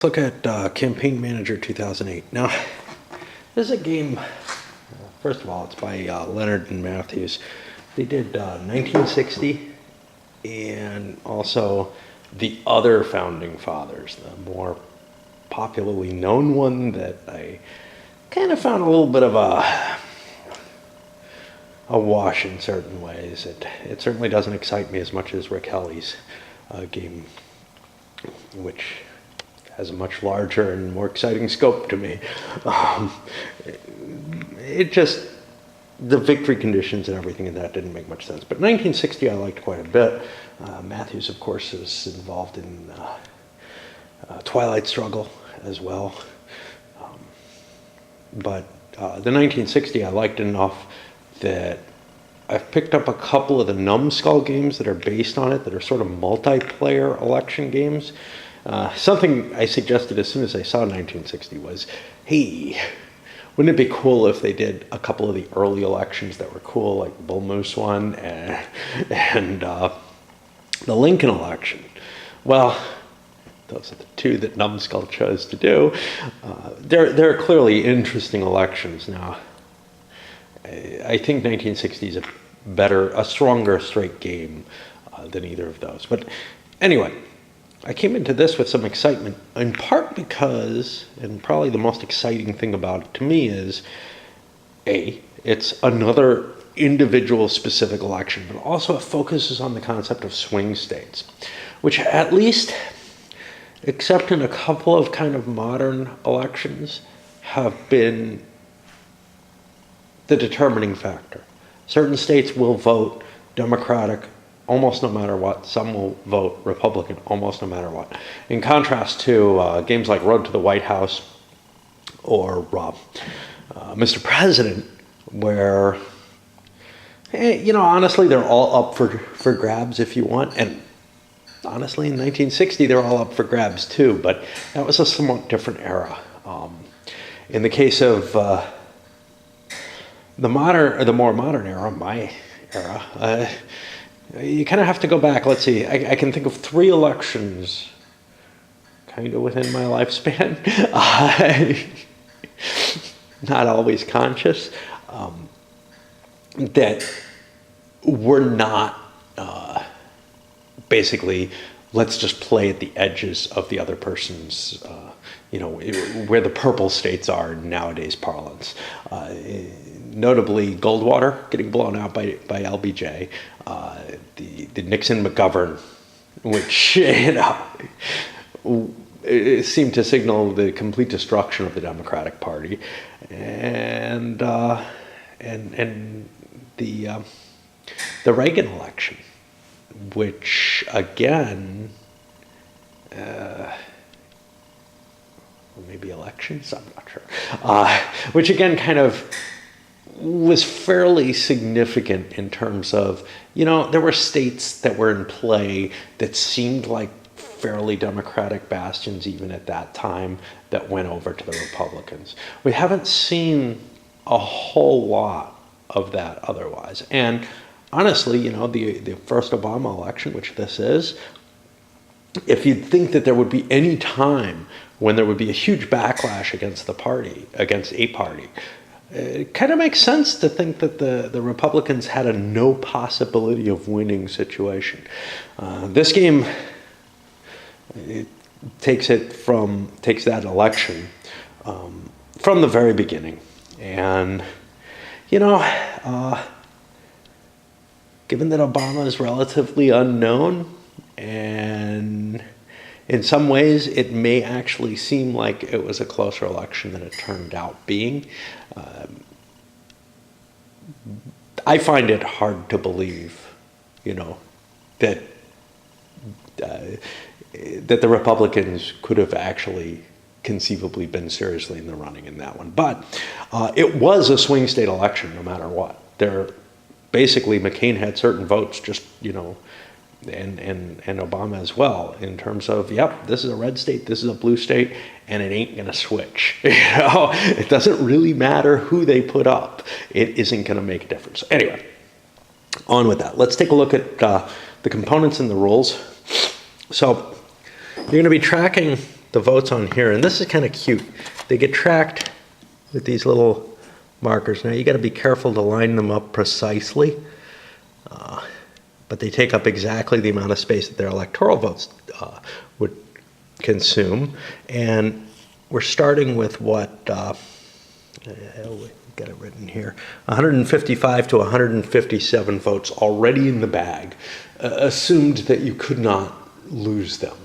Look at Campaign Manager 2008. Now, this is a game, first of all, it's by Leonard and Matthews. They did 1960 and also the other Founding Fathers, the more popularly known one that I kind of found a little bit of a wash in certain ways. It certainly doesn't excite me as much as Rick Helly's game, which has a much larger and more exciting scope to me. The victory conditions and everything in that didn't make much sense. But 1960 I liked quite a bit. Matthews, of course, is involved in Twilight Struggle as well. But the 1960 I liked enough that I've picked up a couple of the Numbskull games that are based on it, that are sort of multiplayer election games. Something I suggested as soon as I saw 1960 was, hey, wouldn't it be cool if they did a couple of the early elections that were cool, like the Bull Moose one and the Lincoln election? Well, those are the two that Numbskull chose to do. They're clearly interesting elections. Now, I think 1960 is a stronger straight game than either of those. But anyway, I came into this with some excitement, in part because, and probably the most exciting thing about it to me is, it's another individual specific election, but also it focuses on the concept of swing states, which at least, except in a couple of kind of modern elections, have been the determining factor. Certain states will vote Democratic almost no matter what. Some will vote Republican almost no matter what. In contrast to games like Road to the White House or Mr. President, where, honestly, they're all up for grabs if you want. And honestly, in 1960, they're all up for grabs too, but that was a somewhat different era. In the case of the more modern era, my era, you kind of have to go back. Let's see. I can think of 3 elections kind of within my lifespan. Not always conscious. That were not basically, let's just play at the edges of the other person's, where the purple states are in nowadays parlance. Notably, Goldwater getting blown out by LBJ, the Nixon-McGovern, which it seemed to signal the complete destruction of the Democratic Party, and the Reagan election, which again, maybe elections, I'm not sure, which again kind of was fairly significant in terms of, there were states that were in play that seemed like fairly Democratic bastions even at that time that went over to the Republicans. We haven't seen a whole lot of that otherwise. And honestly, the first Obama election, which this is, if you'd think that there would be any time when there would be a huge backlash against a party, it kind of makes sense to think that the Republicans had a no possibility of winning situation. This game takes that election from the very beginning, and given that Obama is relatively unknown, and in some ways it may actually seem like it was a closer election than it turned out being. I find it hard to believe, that the Republicans could have actually conceivably been seriously in the running in that one. But it was a swing state election no matter what. Basically, McCain had certain votes, just, and Obama as well, in terms of, this is a red state, this is a blue state, and it ain't gonna switch. It doesn't really matter who they put up. It isn't gonna make a difference. Anyway, on with that. Let's take a look at the components and the rules. So you're gonna be tracking the votes on here, and this is kind of cute. They get tracked with these little markers. Now you got to be careful to line them up precisely, but they take up exactly the amount of space that their electoral votes would consume. And we're starting with what, we got it written here, 155 to 157 votes already in the bag, assumed that you could not lose them.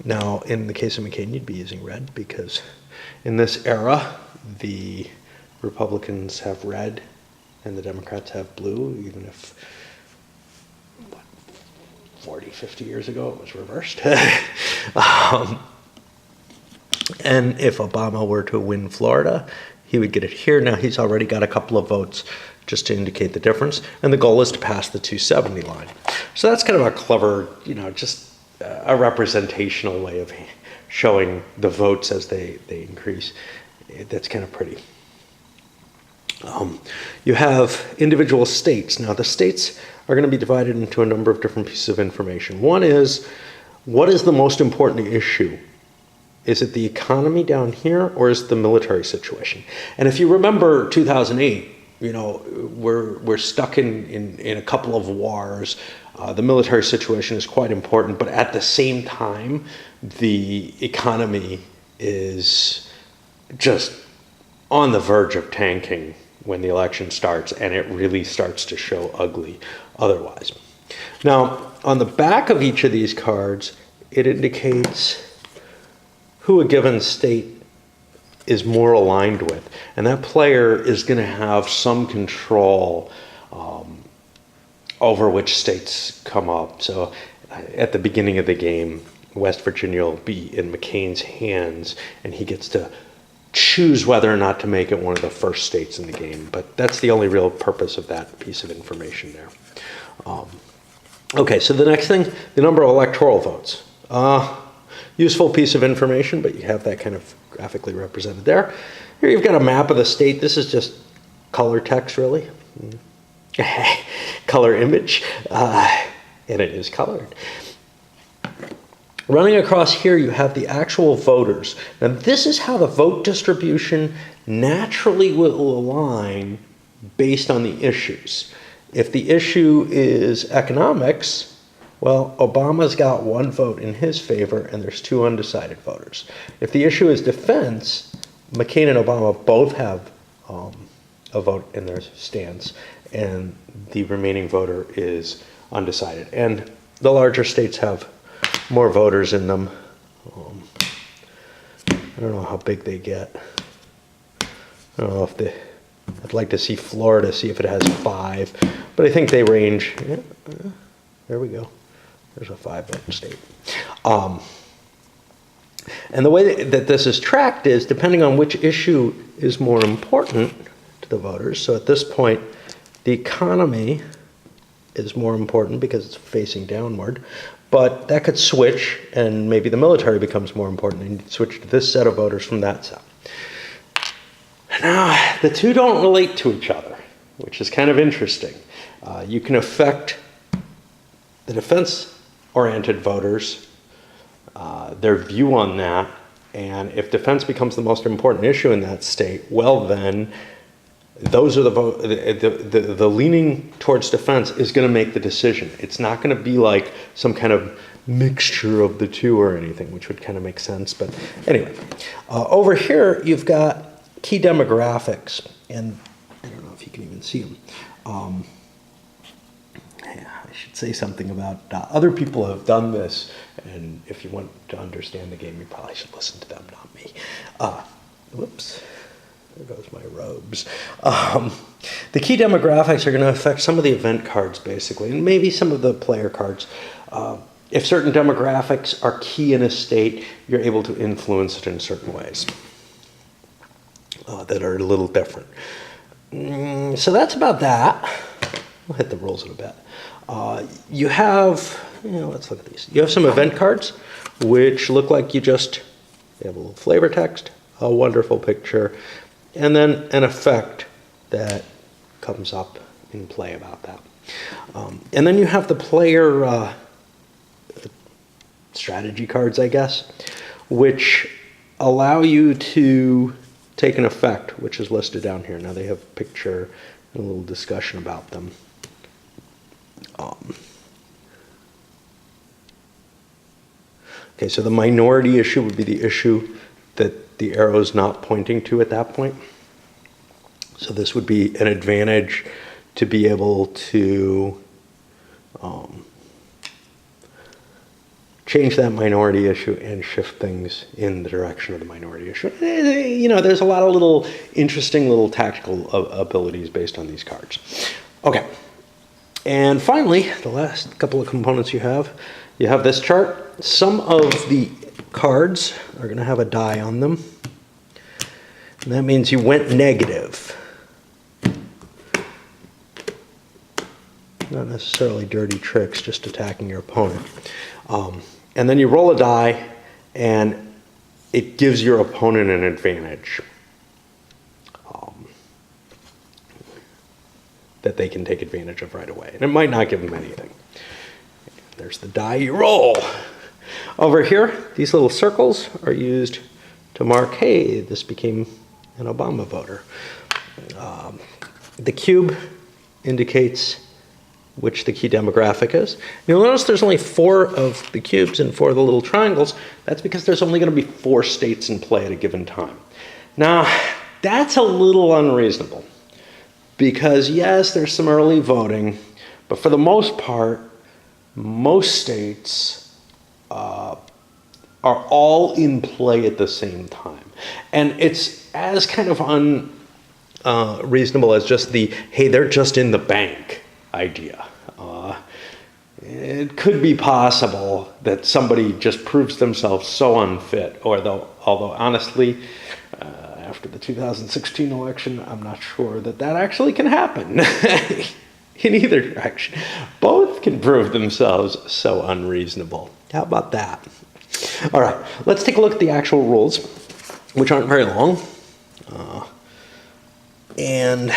Now, in the case of McCain, you'd be using red because in this era, the Republicans have red and the Democrats have blue, even if 40, 50 years ago it was reversed. And if Obama were to win Florida, he would get it here. Now he's already got a couple of votes just to indicate the difference. And the goal is to pass the 270 line. So that's kind of a clever, just a representational way of showing the votes as they increase. That's kind of pretty. You have individual states. Now the states are going to be divided into a number of different pieces of information. One is, what is the most important issue? Is it the economy down here, or is it the military situation? And if you remember 2008, we're stuck in a couple of wars. The military situation is quite important, but at the same time, the economy is just on the verge of tanking when the election starts, and it really starts to show ugly otherwise. Now, on the back of each of these cards, it indicates who a given state is more aligned with. And that player is going to have some control over which states come up. So at the beginning of the game, West Virginia will be in McCain's hands, and he gets to choose whether or not to make it one of the first states in the game. But that's the only real purpose of that piece of information there. Okay, so the next thing, the number of electoral votes. Useful piece of information, but you have that kind of graphically represented there. Here you've got a map of the state. This is just color text, really. Color image, and it is colored. Running across here, you have the actual voters. Now, this is how the vote distribution naturally will align based on the issues. If the issue is economics, well, Obama's got one vote in his favor, and there's 2 undecided voters. If the issue is defense, McCain and Obama both have a vote in their stance, and the remaining voter is undecided. And the larger states have more voters in them. I don't know how big they get. I don't know if I'd like to see Florida, see if it has 5, but I think they range. Yeah, there we go. There's a 5-vote state. And the way that this is tracked is depending on which issue is more important to the voters. So at this point, the economy is more important because it's facing downward. But that could switch, and maybe the military becomes more important, and you switch to this set of voters from that set. Now, the two don't relate to each other, which is kind of interesting. You can affect the defense-oriented voters, their view on that, and if defense becomes the most important issue in that state, well then, those are the leaning towards defense is going to make the decision. It's not going to be like some kind of mixture of the two or anything, which would kind of make sense. But anyway, over here you've got key demographics, and I don't know if you can even see them. I should say something about other people have done this, and if you want to understand the game, you probably should listen to them, not me. Whoops. There goes my robes. The key demographics are going to affect some of the event cards, basically, and maybe some of the player cards. If certain demographics are key in a state, you're able to influence it in certain ways that are a little different. So that's about that. We'll hit the rules in a bit. You have, let's look at these. You have some event cards, which look like they have a little flavor text, a wonderful picture, and then an effect that comes up in play about that. And then you have the player strategy cards, I guess, which allow you to take an effect, which is listed down here. Now they have a picture and a little discussion about them. Okay, so the minority issue would be the issue that the arrow is not pointing to at that point. So this would be an advantage to be able to change that minority issue and shift things in the direction of the minority issue. You know, there's a lot of little interesting little tactical abilities based on these cards. Okay, and finally, the last couple of components you have this chart. Some of the cards are going to have a die on them, and that means you went negative. Not necessarily dirty tricks, just attacking your opponent. And then you roll a die, and it gives your opponent an advantage that they can take advantage of right away. And it might not give them anything. There's the die you roll. Over here, these little circles are used to mark, hey, this became an Obama voter. The cube indicates which the key demographic is. You'll notice there's only 4 of the cubes and 4 of the little triangles. That's because there's only going to be 4 states in play at a given time. Now, that's a little unreasonable because, yes, there's some early voting, but for the most part, most states are all in play at the same time. And it's as kind of unreasonable as just the, hey, they're just in the bank idea. It could be possible that somebody just proves themselves so unfit, although honestly, after the 2016 election, I'm not sure that actually can happen in either direction. Both can prove themselves so unreasonable. How about that? All right, let's take a look at the actual rules, which aren't very long. And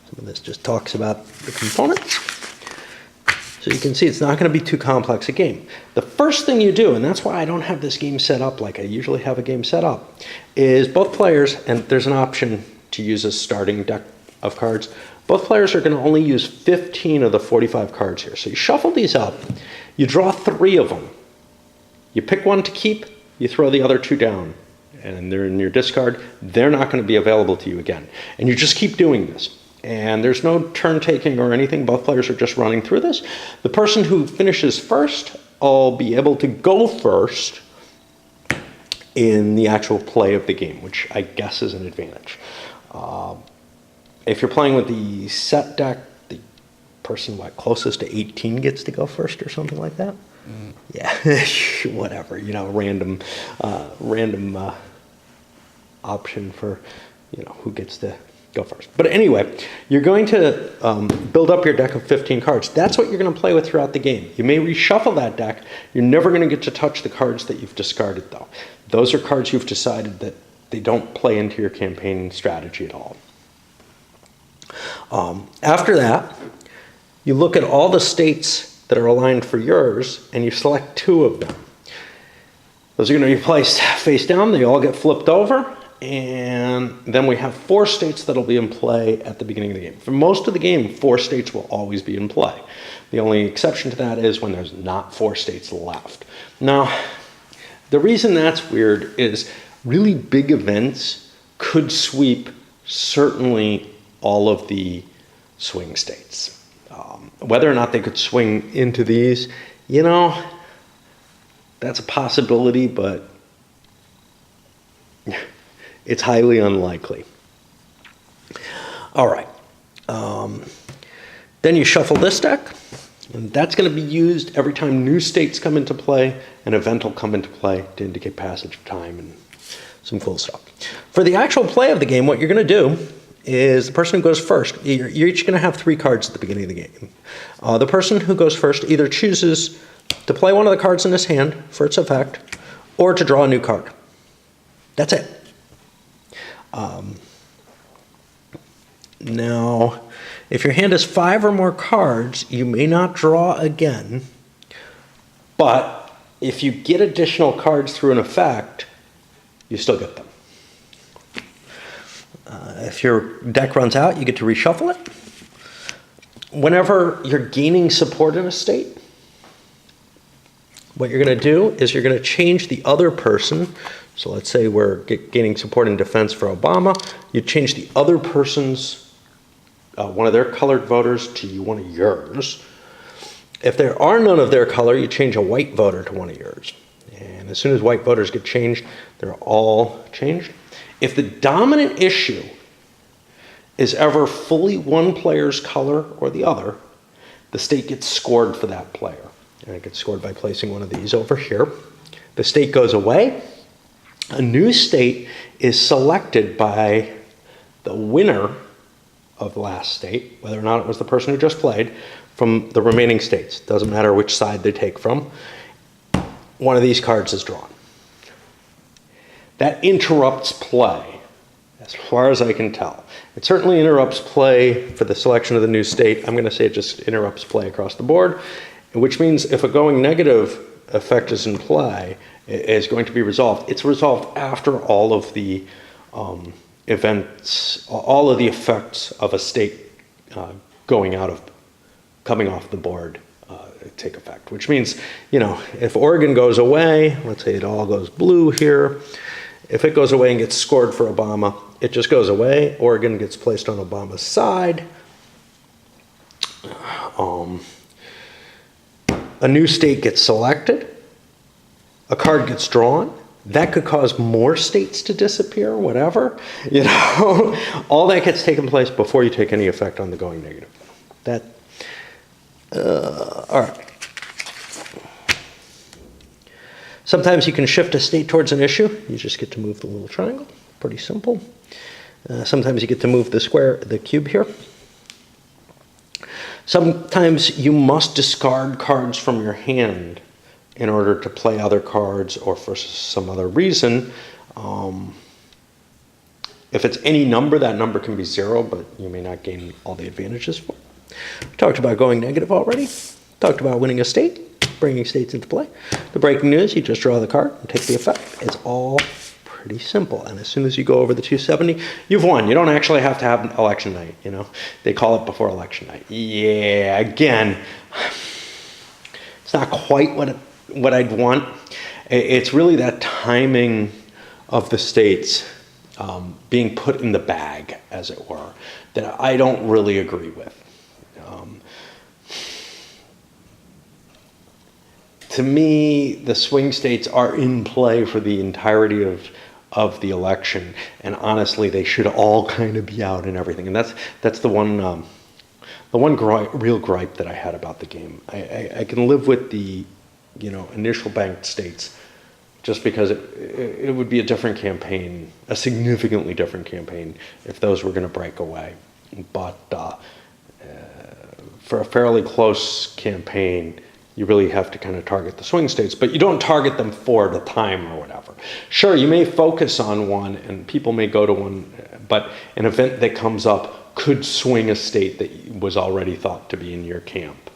some of this just talks about the components. So you can see it's not going to be too complex a game. The first thing you do, and that's why I don't have this game set up like I usually have a game set up, is both players, and there's an option to use a starting deck of cards, both players are going to only use 15 of the 45 cards here. So you shuffle these up, you draw 3 of them. You pick one to keep, you throw the other 2 down, and they're in your discard. They're not going to be available to you again. And you just keep doing this. And there's no turn taking or anything. Both players are just running through this. The person who finishes first will be able to go first in the actual play of the game, which I guess is an advantage. If you're playing with the set deck, the person closest to 18 gets to go first or something like that. Yeah, whatever, you know, random option for, you know, who gets to go first. But anyway, you're going to build up your deck of 15 cards. That's what you're going to play with throughout the game. You may reshuffle that deck. You're never going to get to touch the cards that you've discarded, though. Those are cards you've decided that they don't play into your campaign strategy at all. After that, you look at all the states that are aligned for yours, and you select 2 of them. Those are going to be placed face down. They all get flipped over. And then we have 4 states that'll be in play at the beginning of the game. For most of the game, 4 states will always be in play. The only exception to that is when there's not 4 states left. Now, the reason that's weird is really big events could sweep certainly all of the swing states. Whether or not they could swing into these, you know, that's a possibility, but it's highly unlikely. All right. Then you shuffle this deck, and that's going to be used every time new states come into play. An event will come into play to indicate passage of time and some cool stuff. For the actual play of the game, what you're going to do is the person who goes first, you're each going to have 3 cards at the beginning of the game. The person who goes first either chooses to play one of the cards in his hand for its effect, or to draw a new card. That's it. Now, if your hand has 5 or more cards, you may not draw again But if you get additional cards through an effect, you still get them. If your deck runs out, you get to reshuffle it. Whenever you're gaining support in a state, what you're going to do is you're going to change the other person. So let's say we're gaining support in defense for Obama. You change the other person's, one of their colored voters to one of yours. If there are none of their color, you change a white voter to one of yours. And as soon as white voters get changed, they're all changed. If the dominant issue is ever fully one player's color or the other, the state gets scored for that player. And it gets scored by placing one of these over here. The state goes away. A new state is selected by the winner of the last state, whether or not it was the person who just played, from the remaining states. Doesn't matter which side they take from. One of these cards is drawn. That interrupts play, as far as I can tell. It certainly interrupts play for the selection of the new state. I'm going to say it just interrupts play across the board, which means if a going negative effect is in play, it is going to be resolved. It's resolved after all of the events, all of the effects of a state coming off the board take effect, which means, if Oregon goes away, let's say it all goes blue here. If it goes away and gets scored for Obama, it just goes away. Oregon gets placed on Obama's side. A new state gets selected. A card gets drawn. That could cause more states to disappear, whatever. All that gets taken place before you take any effect on the going negative. All right. Sometimes you can shift a state towards an issue. You just get to move the little triangle. Pretty simple. Sometimes you get to move the cube here. Sometimes you must discard cards from your hand in order to play other cards or for some other reason. If it's any number, that number can be 0, but you may not gain all the advantages for it. We talked about going negative already. Talked about winning a state, bringing states into play. The breaking news, you just draw the card and take the effect. It's all pretty simple. And as soon as you go over the 270, you've won. You don't actually have to have election night, They call it before election night. Yeah, again, it's not quite what I'd want. It's really that timing of the states being put in the bag, as it were, that I don't really agree with. To me, the swing states are in play for the entirety of the election, and honestly, they should all kind of be out and everything. And that's the one real gripe that I had about the game. I can live with the initial banked states, just because it would be a different campaign, a significantly different campaign, if those were going to break away. But for a fairly close campaign, you really have to kind of target the swing states, but you don't target them for the time or whatever. Sure, you may focus on one and people may go to one, but an event that comes up could swing a state that was already thought to be in your camp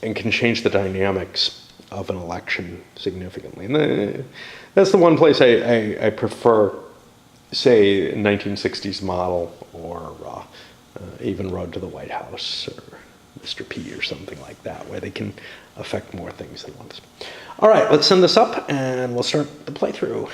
and can change the dynamics of an election significantly. And that's the one place I prefer, say, 1960s model or even Road to the White House or Mr. P or something like that, where they can affect more things than once. All right, let's send this up and we'll start the playthrough.